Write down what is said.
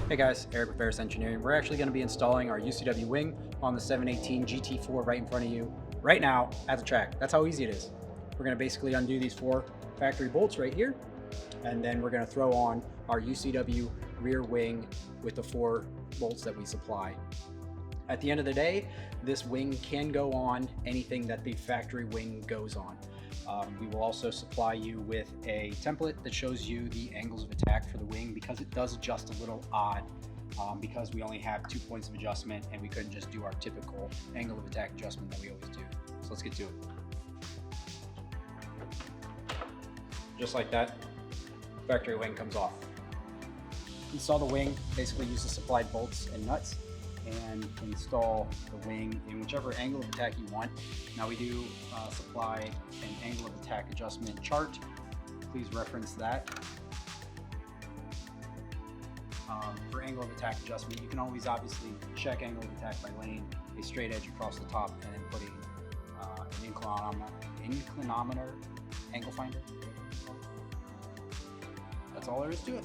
Hey guys, Eric with Verus Engineering. We're actually going to be installing our UCW Wing on the 718 GT4 right in front of you right now at the track. That's how easy it is. We're going to basically undo these 4 factory bolts right here, and then we're going to throw on our UCW Rear Wing with the 4 bolts that we supply. At the end of the day, this wing can go on anything that the factory wing goes on. We will also supply you with a template that shows you the angles of attack for the wing, because it does adjust a little odd because we only have 2 points of adjustment and we couldn't just do our typical angle of attack adjustment that we always do. So let's get to it. Just like that, factory wing comes off. Install the wing, basically use the supplied bolts and nuts, and install the wing in whichever angle of attack you want. Now we do supply an angle of attack adjustment chart. Please reference that. For angle of attack adjustment, you can always obviously check angle of attack by laying a straight edge across the top and then putting an inclinometer angle finder. That's all there is to it.